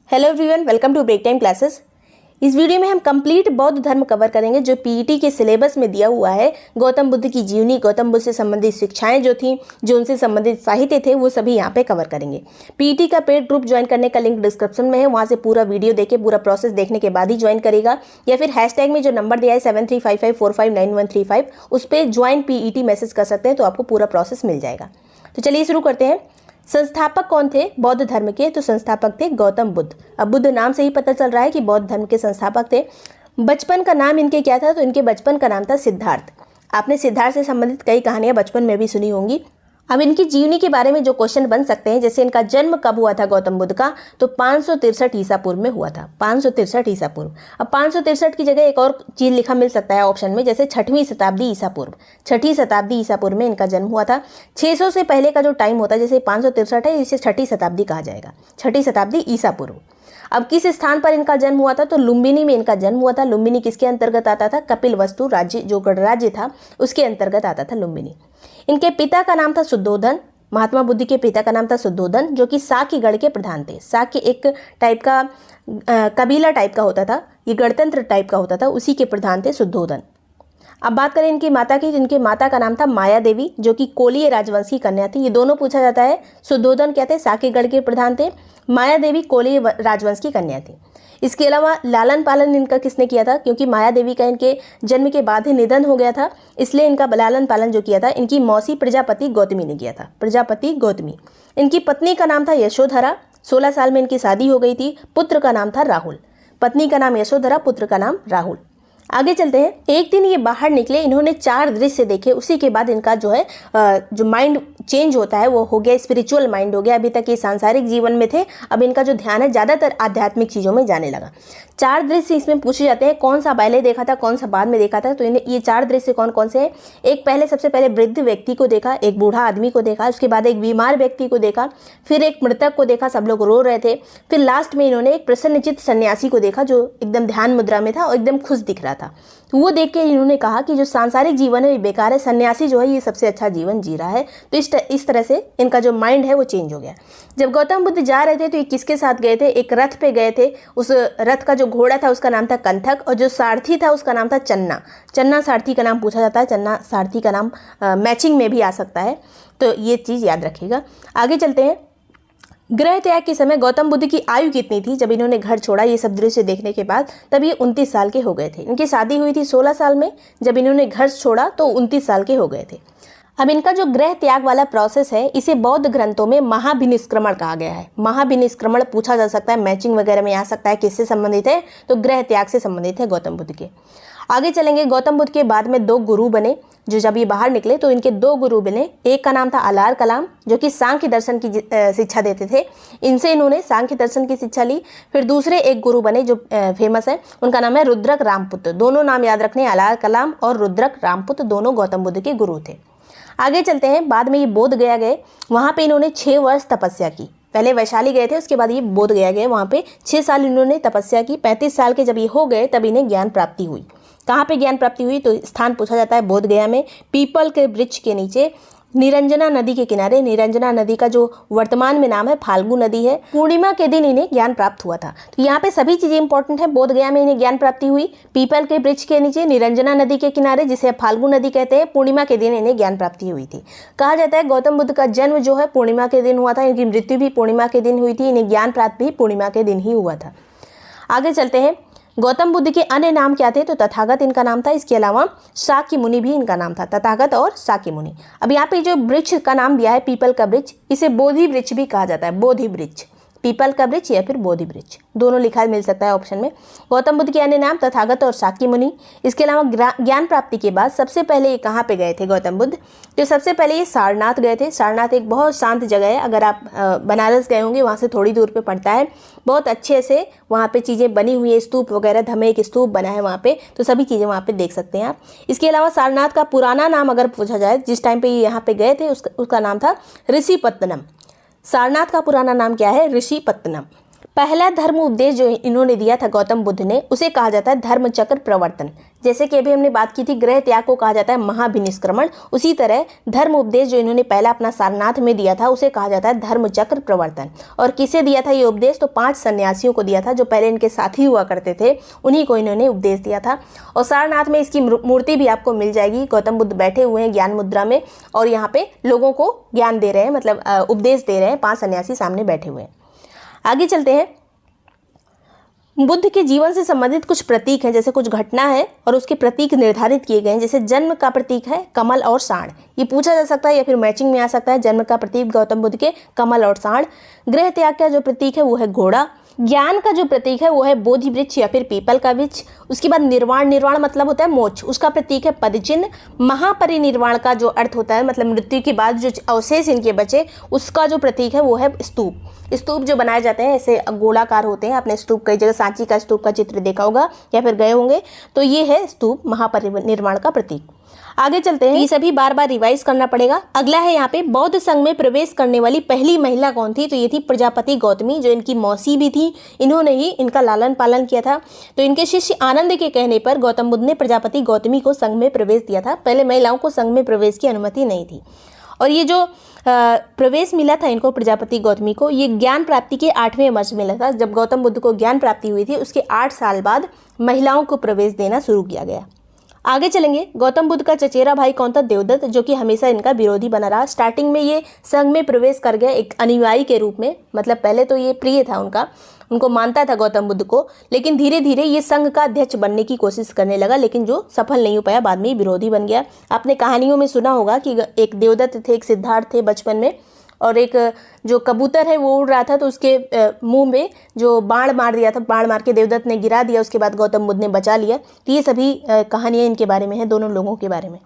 Hello everyone, welcome to break time classes. इस video में हम कंप्लीट बौद्ध धर्म कवर करेंगे जो पीईटी के सिलेबस में दिया हुआ है। गौतम बुद्ध की जीवनी, गौतम बुद्ध से संबंधित शिक्षाएं जो थी, जो उनसे संबंधित साहित्य थे, वो सभी यहाँ पे कवर करेंगे। पीईटी का पेड ग्रुप ज्वाइन करने का लिंक डिस्क्रिप्शन में है, वहाँ से पूरा वीडियो देखे, पूरा प्रोसेस देखने के बाद ही ज्वाइन करेगा, या फिर हैशटैग में जो नंबर दिया है 7355459135 उस पर ज्वाइन पीईटी मैसेज कर सकते हैं, तो आपको पूरा प्रोसेस मिल जाएगा। तो चलिए शुरू करते हैं। संस्थापक कौन थे बौद्ध धर्म के? तो संस्थापक थे गौतम बुद्ध। अब बुद्ध नाम से ही पता चल रहा है कि बौद्ध धर्म के संस्थापक थे। बचपन का नाम इनके क्या था? तो इनके बचपन का नाम था सिद्धार्थ। आपने सिद्धार्थ से संबंधित कई कहानियां बचपन में भी सुनी होंगी। अब इनकी जीवनी के बारे में जो क्वेश्चन बन सकते हैं, जैसे इनका जन्म कब हुआ था गौतम बुद्ध का? तो 563 ईसा पूर्व में हुआ था। 563 ईसा पूर्व। अब 563 की जगह एक और चीज लिखा मिल सकता है ऑप्शन में, जैसे 6वीं शताब्दी ईसा पूर्व। 6वीं शताब्दी ईसा पूर्व में इनका जन्म हुआ था। 600 से पहले का जो टाइम होता है, जैसे 563 है, इसे 6वीं शताब्दी कहा जाएगा। 6वीं शताब्दी ईसा पूर्व। अब किस स्थान पर इनका जन्म हुआ था? तो लुम्बिनी में इनका जन्म हुआ था। लुम्बिनी किसके अंतर्गत आता था? कपिलवस्तु राज्य, जो गणराज्य था, उसके अंतर्गत आता था लुम्बिनी। इनके पिता का नाम था शुद्धोधन। महात्मा बुद्ध के पिता का नाम था शुद्धोधन, जो कि साक्यगढ़ के प्रधान थे। साक्य एक टाइप का कबीला टाइप का होता था, ये गणतंत्र टाइप का होता था, उसी के प्रधान थे शुद्धोधन। अब बात करें इनकी माता की, तो इनकी माता का नाम था माया देवी, जो कि कोलीय राजवंश की कन्या थी। ये दोनों पूछा जाता है। शुद्धोधन क्या थे? साक्यगढ़ के प्रधान थे। माया देवी कोलीय राजवंश की कन्या थी। इसके अलावा लालन पालन इनका किसने किया था? क्योंकि माया देवी का इनके जन्म के बाद ही निधन हो गया था, इसलिए इनका लालन पालन जो किया था इनकी मौसी प्रजापति गौतमी ने किया था। प्रजापति गौतमी। इनकी पत्नी का नाम था यशोधरा। 16 साल में इनकी शादी हो गई थी। पुत्र का नाम था राहुल। पत्नी का नाम यशोधरा, पुत्र का नाम राहुल। आगे चलते हैं। एक दिन ये बाहर निकले, इन्होंने 4 दृश्य देखे। उसी के बाद इनका जो है जो माइंड चेंज होता है वो हो गया, स्पिरिचुअल माइंड हो गया। अभी तक ये सांसारिक जीवन में थे, अब इनका जो ध्यान है ज़्यादातर आध्यात्मिक चीज़ों में जाने लगा। 4 दृश्य इसमें पूछे जाते हैं, कौन सा पहले देखा था, कौन सा बाद में देखा था। तो इन्हें ये 4 दृश्य कौन कौन से हैं? एक पहले, सबसे पहले वृद्ध व्यक्ति को देखा, एक बूढ़ा आदमी को देखा, उसके बाद एक बीमार व्यक्ति को देखा, फिर एक मृतक को देखा, सब लोग रो रहे थे, फिर लास्ट में इन्होंने एक प्रसन्नचित्त सन्यासी को देखा जो एकदम ध्यान मुद्रा में था और एकदम खुश दिख रहा था। तो वो देख के इन्होंने कहा कि जो सांसारिक जीवन है ये बेकार है, सन्यासी जो है ये सबसे अच्छा जीवन जी रहा है। तो इस तरह से इनका जो माइंड है वो चेंज हो गया। जब गौतम बुद्ध जा रहे थे तो ये किसके साथ गए थे? एक रथ पे गए थे। उस रथ का जो घोड़ा था उसका नाम था कंथक, और जो सारथी था उसका नाम था चन्ना। चन्ना सारथी का नाम पूछा जाता है। चन्ना सारथी का नाम मैचिंग में भी आ सकता है, तो ये चीज़ याद रखिएगा। आगे चलते हैं। गृह त्याग के समय गौतम बुद्ध की आयु कितनी थी जब इन्होंने घर छोड़ा? ये सब दृश्य देखने के बाद तब ये 29 साल के हो गए थे। इनकी शादी हुई थी 16 साल में, जब इन्होंने घर छोड़ा तो 29 साल के हो गए थे। अब इनका जो गृह त्याग वाला प्रोसेस है, इसे बौद्ध ग्रंथों में महाभिनिष्क्रमण कहा गया है। महाभिनिष्क्रमण पूछा जा सकता है, मैचिंग वगैरह में आ सकता है। किससे संबंधित है? तो गृह त्याग से संबंधित है गौतम बुद्ध के। आगे चलेंगे। गौतम बुद्ध के बाद में 2 गुरु बने, जो जब ये बाहर निकले तो इनके 2 गुरु बने। एक का नाम था अलार कलाम, जो कि सांख्य दर्शन की शिक्षा देते थे। इनसे इन्होंने सांख्य दर्शन की शिक्षा ली। फिर दूसरे एक गुरु बने जो फेमस है, उनका नाम है रुद्रक रामपुत्र। दोनों नाम याद रखने, अलार कलाम और रुद्रक रामपुत्र, दोनों गौतम बुद्ध के गुरु थे। आगे चलते हैं। बाद में ये बोध गया गए, वहाँ पे इन्होंने 6 वर्ष तपस्या की। पहले वैशाली गए थे, उसके बाद ये बोध गया गए, वहाँ पे 6 साल इन्होंने तपस्या की। 35 साल के जब ये हो गए तब इन्हें ज्ञान प्राप्ति हुई। कहाँ पे ज्ञान प्राप्ति हुई? तो स्थान पूछा जाता है बोध गया में, पीपल के वृक्ष के नीचे, निरंजना नदी के किनारे। निरंजना नदी का जो वर्तमान में नाम है फाल्गु नदी है। पूर्णिमा के दिन इन्हें ज्ञान प्राप्त हुआ था। तो यहाँ पे सभी चीजें इंपॉर्टेंट है। बोध गया में इन्हें ज्ञान प्राप्ति हुई, पीपल के वृक्ष के नीचे, निरंजना नदी के किनारे, जिसे फाल्गु नदी कहते हैं। पूर्णिमा के दिन इन्हें ज्ञान प्राप्ति हुई थी। कहा जाता है गौतम बुद्ध का जन्म जो है पूर्णिमा के दिन हुआ था, इनकी मृत्यु भी पूर्णिमा के दिन हुई थी, इन्हें ज्ञान प्राप्त भी पूर्णिमा के दिन ही हुआ था। आगे चलते हैं। गौतम बुद्ध के अन्य नाम क्या थे? तो तथागत इनका नाम था। इसके अलावा शाक्य मुनि भी इनका नाम था, तथागत और शाक्य मुनि। अब यहाँ पे जो वृक्ष का नाम दिया है पीपल का वृक्ष, इसे बोधि वृक्ष भी कहा जाता है। बोधि वृक्ष, पीपल का वृक्ष या फिर बोधि वृक्ष, दोनों लिखा मिल सकता है ऑप्शन में। गौतम बुद्ध के अन्य नाम तथागत और शाक्य मुनि। इसके अलावा ज्ञान प्राप्ति के बाद सबसे पहले ये कहाँ पे गए थे गौतम बुद्ध? तो सबसे पहले ये सारनाथ गए थे। सारनाथ एक बहुत शांत जगह है। अगर आप बनारस गए होंगे, वहाँ से थोड़ी दूर पे पड़ता है। बहुत अच्छे से वहाँ पे चीज़ें बनी हुई है, स्तूप वगैरह, धमे एक स्तूप बना है वहाँ पे, तो सभी चीज़ें वहाँ पे देख सकते हैं आप। इसके अलावा सारनाथ का पुराना नाम अगर पूछा जाए, जिस टाइम पे ये यहाँ पे गए थे उसका नाम था ऋषिपत्तनम। सारनाथ का पुराना नाम क्या है? ऋषिपत्तनम। पहला धर्म उपदेश जो इन्होंने दिया था गौतम बुद्ध ने, उसे कहा जाता है धर्म चक्र प्रवर्तन। जैसे कि अभी हमने बात की थी गृह त्याग को कहा जाता है महाभिनिष्क्रमण, उसी तरह धर्म उपदेश जो इन्होंने पहला अपना सारनाथ में दिया था उसे कहा जाता है धर्म चक्र प्रवर्तन। और किसे दिया था ये उपदेश? तो 5 सन्यासियों को दिया था जो पहले इनके साथी हुआ करते थे, उन्हीं को इन्होंने उपदेश दिया था। और सारनाथ में इसकी मूर्ति भी आपको मिल जाएगी। गौतम बुद्ध बैठे हुए हैं ज्ञान मुद्रा में और यहाँ पे लोगों को ज्ञान दे रहे हैं, मतलब उपदेश दे रहे हैं। 5 सन्यासी सामने बैठे हुए हैं। आगे चलते हैं। बुद्ध के जीवन से संबंधित कुछ प्रतीक हैं, जैसे कुछ घटना है और उसके प्रतीक निर्धारित किए गए हैं। जैसे जन्म का प्रतीक है कमल और सांड, ये पूछा जा सकता है या फिर मैचिंग में आ सकता है। जन्म का प्रतीक गौतम बुद्ध के कमल और सांड। गृह त्याग का जो प्रतीक है वो है घोड़ा। ज्ञान का जो प्रतीक है वो है बोधि वृक्ष या फिर पीपल का वृक्ष। उसके बाद निर्वाण, निर्वाण मतलब होता है मोक्ष, उसका प्रतीक है पदचिन्ह। महापरिनिर्वाण का जो अर्थ होता है मतलब मृत्यु के बाद जो अवशेष इनके बचे, उसका जो प्रतीक है वो है स्तूप। स्तूप जो बनाए जाते हैं ऐसे गोलाकार होते हैं, आपने स्तूप कई जगह सांची का स्तूप का चित्र देखा होगा या फिर गए होंगे, तो ये है स्तूप महापरिनिर्वाण का प्रतीक। आगे चलते हैं। ये सभी बार बार रिवाइज करना पड़ेगा। अगला है यहाँ पे बौद्ध संघ में प्रवेश करने वाली पहली महिला कौन थी? तो ये थी प्रजापति गौतमी, जो इनकी मौसी भी थी। इन्होंने ही इनका लालन पालन किया था। तो इनके शिष्य आनंद के कहने पर गौतम बुद्ध ने प्रजापति गौतमी को संघ में प्रवेश दिया था। पहले महिलाओं को संघ में प्रवेश की अनुमति नहीं थी। और ये जो प्रवेश मिला था इनको प्रजापति गौतमी को, ये ज्ञान प्राप्ति के 8वें वर्ष मिला था। जब गौतम बुद्ध को ज्ञान प्राप्ति हुई थी उसके 8 साल बाद महिलाओं को प्रवेश देना शुरू किया गया। आगे चलेंगे। गौतम बुद्ध का चचेरा भाई कौन था? देवदत्त, जो कि हमेशा इनका विरोधी बना रहा। स्टार्टिंग में ये संघ में प्रवेश कर गया एक अनुयायी के रूप में, मतलब पहले तो ये प्रिय था उनको मानता था गौतम बुद्ध को, लेकिन धीरे धीरे ये संघ का अध्यक्ष बनने की कोशिश करने लगा, लेकिन जो सफल नहीं हो पाया, बाद में विरोधी बन गया। आपने कहानियों में सुना होगा कि एक देवदत्त थे, एक सिद्धार्थ थे बचपन में, और एक जो कबूतर है वो उड़ रहा था तो उसके मुंह में जो बाण मार दिया था, बाण मार के देवदत्त ने गिरा दिया, उसके बाद गौतम बुद्ध ने बचा लिया। तो ये सभी कहानियाँ इनके बारे में है, दोनों लोगों के बारे में।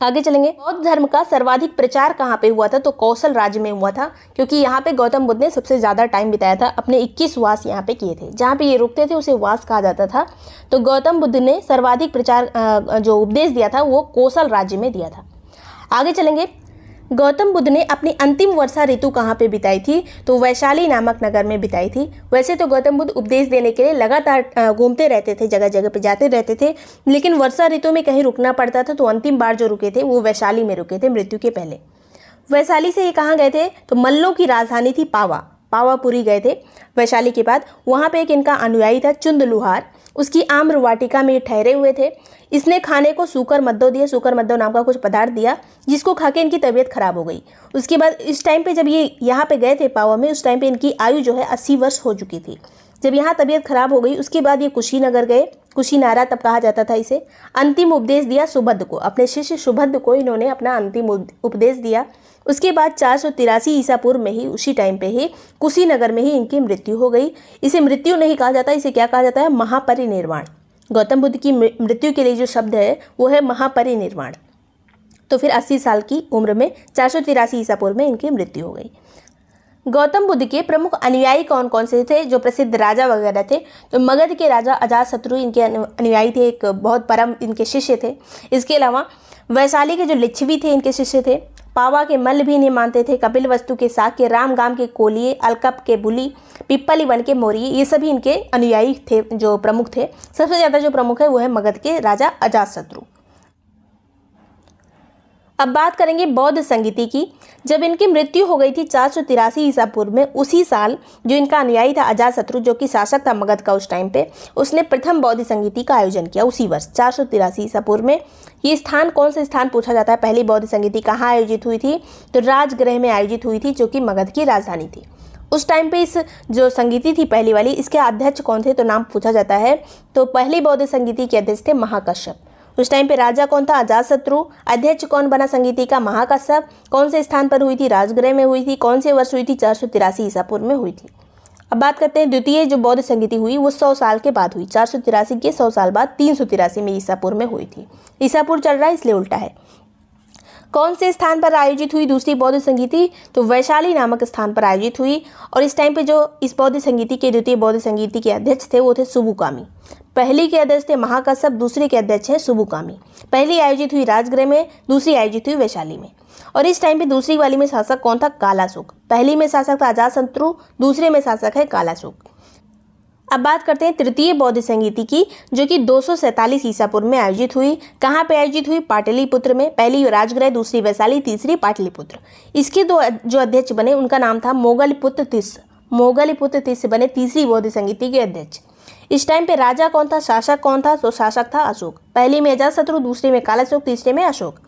आगे चलेंगे। बौद्ध धर्म का सर्वाधिक प्रचार कहाँ पे हुआ था? तो कौशल राज्य में हुआ था, क्योंकि यहाँ पे गौतम बुद्ध ने सबसे ज़्यादा टाइम बिताया था। अपने 21 वास यहाँ पे किए थे। जहाँ पे ये रुकते थे उसे वास कहा जाता था। तो गौतम बुद्ध ने सर्वाधिक प्रचार जो उपदेश दिया था वो कौशल राज्य में दिया था। आगे चलेंगे। गौतम बुद्ध ने अपनी अंतिम वर्षा ऋतु कहाँ पे बिताई थी? तो वैशाली नामक नगर में बिताई थी। वैसे तो गौतम बुद्ध उपदेश देने के लिए लगातार घूमते रहते थे, जगह जगह पे जाते रहते थे, लेकिन वर्षा ऋतु में कहीं रुकना पड़ता था। तो अंतिम बार जो रुके थे वो वैशाली में रुके थे मृत्यु के पहले। वैशाली से ये कहाँ गए थे? तो मल्लों की राजधानी थी पावापुरी गए थे वैशाली के बाद। वहाँ पे एक इनका अनुयायी था चुंद लुहार, उसकी आम्र वाटिका में ठहरे हुए थे। इसने खाने को सूकर मद्दो दिया, सूकर मद्दो नाम का कुछ पदार्थ दिया, जिसको खा के इनकी तबीयत खराब हो गई। उसके बाद इस टाइम पे जब ये यहाँ पे गए थे पावा में, उस टाइम पे इनकी आयु जो है 80 वर्ष हो चुकी थी। जब यहाँ तबीयत खराब हो गई उसके बाद ये कुशीनगर गए, कुशीनारा तब कहा जाता था इसे। अंतिम उपदेश दिया सुबद्ध को, अपने शिष्य सुबद्ध को इन्होंने अपना अंतिम उपदेश दिया। उसके बाद 483 ईसा पूर्व में ही, उसी टाइम पे ही कुशीनगर में ही इनकी मृत्यु हो गई। इसे मृत्यु नहीं कहा जाता, इसे क्या कहा जाता है? महापरिनिर्वाण। गौतम बुद्ध की मृत्यु के लिए जो शब्द है वो है महापरिनिर्वाण। तो फिर 80 साल की उम्र में 483 ईसा पूर्व में इनकी मृत्यु हो गई। गौतम बुद्ध के प्रमुख अनुयायी कौन कौन से थे? जो प्रसिद्ध राजा वगैरह थे, तो मगध के राजा अजातशत्रु इनके अनुयायी थे, एक बहुत परम इनके शिष्य थे। इसके अलावा वैशाली के जो लिच्छवी थे इनके शिष्य थे। पावा के मल्ल भी इन्हें मानते थे। कपिल वस्तु के साक्य, रामगाम के कोलिये, अलकप के बुली, पिप्पली वन के मोरिये, ये सभी इनके अनुयायी थे जो प्रमुख थे। सबसे ज़्यादा जो प्रमुख है वो है मगध के राजा अजातशत्रु। अब बात करेंगे बौद्ध संगीति की। जब इनकी मृत्यु हो गई थी 483 ईसा पूर्व में, उसी साल जो इनका अनुयायी था अजातशत्रु, जो कि शासक था मगध का उस टाइम पे, उसने प्रथम बौद्ध संगीति का आयोजन किया उसी वर्ष 483 ईसा पूर्व में। ये स्थान कौन सा स्थान पूछा जाता है? पहली बौद्ध संगीति कहाँ आयोजित हुई थी? तो राजगृह में आयोजित हुई थी, जो कि मगध की राजधानी थी। उस टाइम पे इस जो संगीति थी पहली वाली, इसके अध्यक्ष कौन थे? तो नाम पूछा जाता है। तो पहली बौद्ध संगीति के अध्यक्ष थे महाकश्यप। उस टाइम पे राजा कौन था? अजातशत्रु। अध्यक्ष कौन बना संगीति का? महाकश्यप। कौन से स्थान पर हुई थी? राजगृह में हुई थी। कौन से वर्ष हुई थी? 483 ईसा पूर्व में हुई थी। अब बात करते हैं द्वितीय जो बौद्ध संगीति हुई वो 100 साल के बाद हुई। 483 के 100 साल बाद 383 में ईसा पूर्व में हुई थी। ईसा पूर्व चल रहा है इसलिए उल्टा है। कौन से स्थान पर आयोजित हुई दूसरी बौद्ध संगीति? तो वैशाली नामक स्थान पर आयोजित हुई। और इस टाइम पे जो इस बौद्ध संगीति के द्वितीय बौद्ध संगीति के अध्यक्ष थे वो थे सुबुकामी। पहली के अध्यक्ष थे महाकश्यप, दूसरे के अध्यक्ष हैं सुबुकामी। पहली आयोजित हुई राजगृह में, दूसरी आयोजित हुई वैशाली में। और इस टाइम पे दूसरी वाली में शासक कौन था? कालाशोक। पहली में शासक था अजातशत्रु, दूसरे में शासक है कालाशोक। अब बात करते हैं तृतीय बौद्ध संगीति की, जो कि 247 ईसा पूर्व में आयोजित हुई। कहाँ पे आयोजित हुई? पाटलिपुत्र में। पहली राजगृह, दूसरी वैशाली, तीसरी पाटलिपुत्र। इसके दो जो अध्यक्ष बने उनका नाम था मोगलपुत्र तिस्स। मोगलपुत्र तिस्स बने तीसरी बौद्ध संगीति के अध्यक्ष। इस टाइम पे राजा कौन था, शासक कौन था? तो शासक था अशोक। पहली में अजातशत्रु, दूसरे में कालाशोक, तीसरे में अशोक।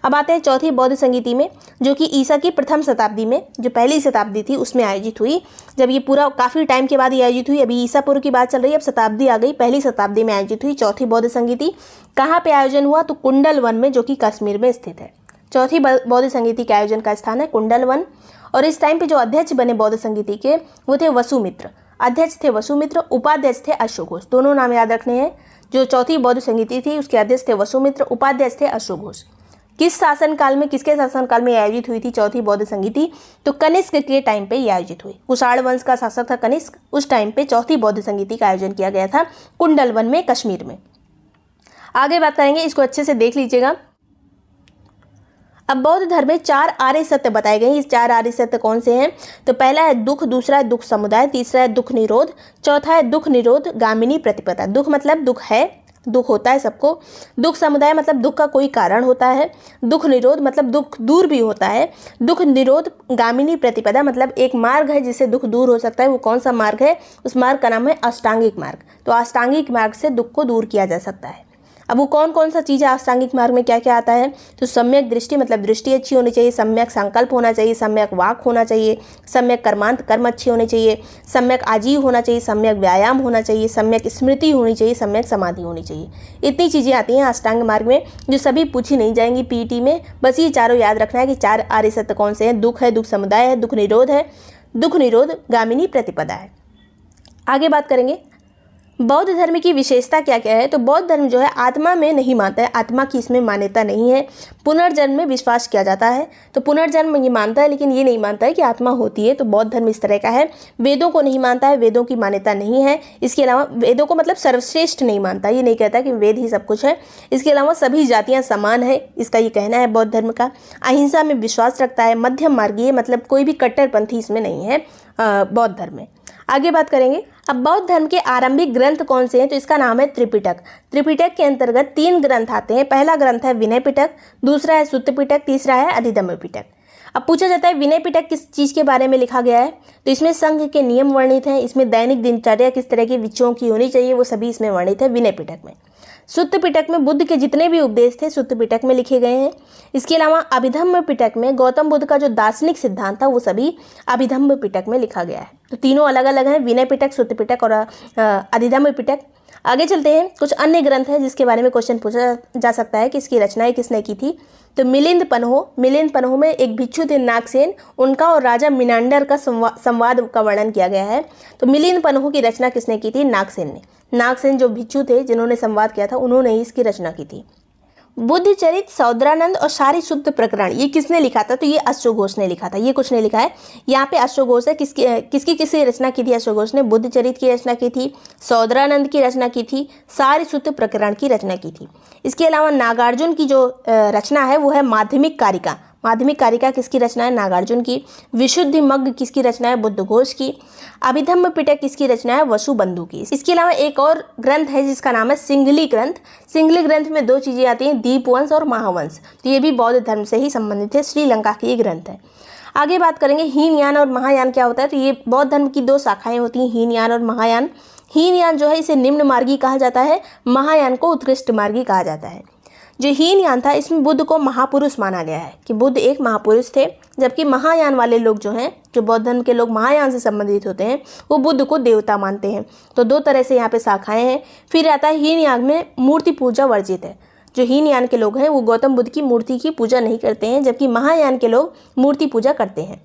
अब आते हैं चौथी बौद्ध संगीति में, जो कि ईसा की प्रथम शताब्दी में, जो पहली शताब्दी थी उसमें आयोजित हुई। जब ये पूरा काफ़ी टाइम के बाद ये आयोजित हुई, अभी ईसा पूर्व की बात चल रही है, अब शताब्दी आ गई, पहली शताब्दी में आयोजित हुई चौथी बौद्ध संगीति। कहाँ पे आयोजन हुआ? तो कुंडल वन में, जो कि कश्मीर में स्थित है। चौथी बौद्ध संगीति के आयोजन का स्थान है कुंडल वन। और इस टाइम पे जो अध्यक्ष बने बौद्ध संगीति के वो थे वसुमित्र। अध्यक्ष थे वसुमित्र, उपाध्यक्ष थे अशोक घोष। दोनों नाम याद रखने हैं। जो चौथी बौद्ध संगीति थी उसके अध्यक्ष थे वसुमित्र, उपाध्यक्ष थे अशोक घोष। किस शासनकाल में, किसके शासनकाल में आयोजित हुई थी चौथी बौद्ध संगीति? तो कनिष्क के टाइम पे ये आयोजित हुई। कुषाण वंश का शासक था कनिष्क, उस टाइम पे चौथी बौद्ध संगीति का आयोजन किया गया था कुंडल वन में, कश्मीर में। आगे बात करेंगे, इसको अच्छे से देख लीजिएगा। अब बौद्ध धर्म में 4 आर्य सत्य बताए गए हैं। इस 4 आर्य सत्य कौन से हैं? तो पहला है दुख, दूसरा है दुख समुदाय, तीसरा है दुख निरोध, चौथा है दुख निरोध गामिनी प्रतिपदा। दुख मतलब दुख है, दुख होता है सबको। दुख समुदाय मतलब दुख का कोई कारण होता है। दुख निरोध मतलब दुख दूर भी होता है। दुख निरोध गामिनी प्रतिपदा मतलब एक मार्ग है जिससे दुख दूर हो सकता है। वो कौन सा मार्ग है? उस मार्ग का नाम है अष्टांगिक मार्ग। तो अष्टांगिक मार्ग से दुख को दूर किया जा सकता है। अब वो कौन कौन सा चीज़ है अष्टांगिक मार्ग में, क्या क्या आता है? तो सम्यक दृष्टि मतलब दृष्टि अच्छी होनी चाहिए, सम्यक संकल्प होना चाहिए, सम्यक वाक होना चाहिए, सम्यक कर्मांत कर्म अच्छे होने चाहिए, सम्यक आजीव होना चाहिए, सम्यक व्यायाम होना चाहिए, सम्यक स्मृति होनी चाहिए, सम्यक समाधि होनी चाहिए। इतनी चीज़ें आती हैं अष्टांग मार्ग में, जो सभी पूछी नहीं जाएंगी पीईटी में। बस ये चारों याद रखना है कि 4 आर्य सत्य कौन से हैं? दुख है, दुख समुदाय है, दुख निरोध है, दुख निरोध गामिनी प्रतिपदा है। आगे बात करेंगे बौद्ध धर्म की विशेषता क्या क्या है। तो बौद्ध धर्म जो है आत्मा में नहीं मानता है, आत्मा की इसमें मान्यता नहीं है। पुनर्जन्म में विश्वास किया जाता है, तो पुनर्जन्म ये मानता है, लेकिन ये नहीं मानता है कि आत्मा होती है। तो बौद्ध धर्म इस तरह का है। वेदों को नहीं मानता है, वेदों की मान्यता नहीं है। इसके अलावा वेदों को मतलब सर्वश्रेष्ठ नहीं मानता, ये नहीं कहता कि वेद ही सब कुछ है। इसके अलावा सभी जातियाँ समान है, इसका ये कहना है बौद्ध धर्म का। अहिंसा में विश्वास रखता है, मध्यम मार्गीय मतलब कोई भी कट्टरपंथी इसमें नहीं है बौद्ध धर्म में। आगे बात करेंगे अब बौद्ध धर्म के आरंभिक ग्रंथ कौन से हैं। तो इसका नाम है त्रिपिटक। त्रिपिटक के अंतर्गत 3 ग्रंथ आते हैं। पहला ग्रंथ है विनय पिटक, दूसरा है सुत्त पिटक, तीसरा है अधिधम्म पिटक। अब पूछा जाता है विनय पिटक किस चीज़ के बारे में लिखा गया है। तो इसमें संघ के नियम वर्णित हैं, इसमें दैनिक दिनचर्या किस तरह के विचारों की होनी चाहिए वो सभी इसमें वर्णित है विनय पिटक में। सुत्त पिटक में बुद्ध के जितने भी उपदेश थे सुत्त पिटक में लिखे गए हैं। इसके अलावा अभिधम्म पिटक में गौतम बुद्ध का जो दार्शनिक सिद्धांत था वो सभी अभिधम्म पिटक में लिखा गया है। तो तीनों अलग अलग हैं, विनय पिटक, सुत्त पिटक और अधिधम्म पिटक। आगे चलते हैं, कुछ अन्य ग्रंथ हैं जिसके बारे में क्वेश्चन पूछा जा सकता है कि इसकी रचनाएं किसने की थी। तो मिलिंद पन्हो में एक भिक्षु थे नागसेन, उनका और राजा मिनांडर का संवाद का वर्णन किया गया है। तो मिलिंद पन्हो की रचना किसने की थी? नागसेन ने। नागसेन जो भिक्षु थे जिन्होंने संवाद किया था उन्होंने ही इसकी रचना की थी। बुद्ध चरित, सौद्रानंद और सारी शुद्ध प्रकरण ये किसने लिखा था? तो ये अशोक घोष ने लिखा था। ये कुछ नहीं लिखा है यहाँ पे। अशोक घोष है, किसकी रचना की थी अशोक घोष ने? बुद्ध चरित की रचना की थी, सौद्रानंद की रचना की थी, सारी शुद्ध प्रकरण की रचना की थी। इसके अलावा नागार्जुन की जो रचना है वो है माध्यमिक कारिका। माध्यमिक कारिका किसकी रचना है? नागार्जुन की। विशुद्धि मग्ग किसकी रचना है? बुद्ध घोष की। अभिधम्म पिटक किसकी रचना है? वसुबंधु की। इसके अलावा एक और ग्रंथ है जिसका नाम है सिंघली ग्रंथ। सिंघली ग्रंथ में 2 चीज़ें आती हैं, दीपवंश और महावंश। तो ये भी बौद्ध धर्म से ही संबंधित है, श्रीलंका की ये ग्रंथ है। आगे बात करेंगे हीनयान और महायान क्या होता है। तो ये बौद्ध धर्म की 2 शाखाएं होती हैं, हीनयान और महायान। हीनयान जो है इसे निम्न मार्गी कहा जाता है, महायान को उत्कृष्ट मार्गी कहा जाता है। जो हीनयान था इसमें बुद्ध को महापुरुष माना गया है कि बुद्ध एक महापुरुष थे, जबकि महायान वाले लोग जो हैं, जो बौद्ध धर्म के लोग महायान से संबंधित होते हैं, वो बुद्ध को देवता मानते हैं। तो 2 तरह से यहाँ पे शाखाएं हैं। फिर आता है हीनयान में मूर्ति पूजा वर्जित है। जो हीनयान के लोग हैं वो गौतम बुद्ध की मूर्ति की पूजा नहीं करते हैं, जबकि महायान के लोग मूर्ति पूजा करते हैं।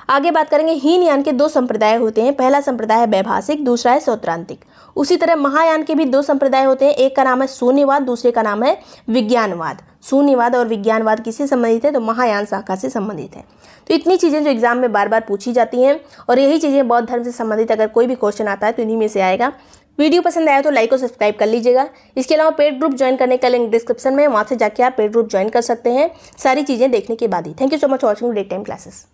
आगे बात करेंगे हीनयान के 2 संप्रदाय होते हैं। पहला संप्रदाय है वैभाषिक, दूसरा है सौत्रांतिक। उसी तरह महायान के भी 2 संप्रदाय होते हैं, एक का नाम है शून्यवाद, दूसरे का नाम है विज्ञानवाद। शून्यवाद और विज्ञानवाद किससे संबंधित है? तो महायान शाखा से संबंधित है। तो इतनी चीज़ें जो एग्जाम में बार बार पूछी जाती हैं और यही चीज़ें बौद्ध धर्म से संबंधित अगर कोई भी क्वेश्चन आता है तो इन्हीं में से आएगा। वीडियो पसंद आया तो लाइक और सब्सक्राइब कर लीजिएगा। इसके अलावा पेड ग्रुप ज्वाइन करने का लिंक डिस्क्रिप्शन में, वहाँ से जाके आप पेड ग्रुप ज्वाइन कर सकते हैं सारी चीज़ें देखने के बाद ही। Thank you so much for watching date time classes.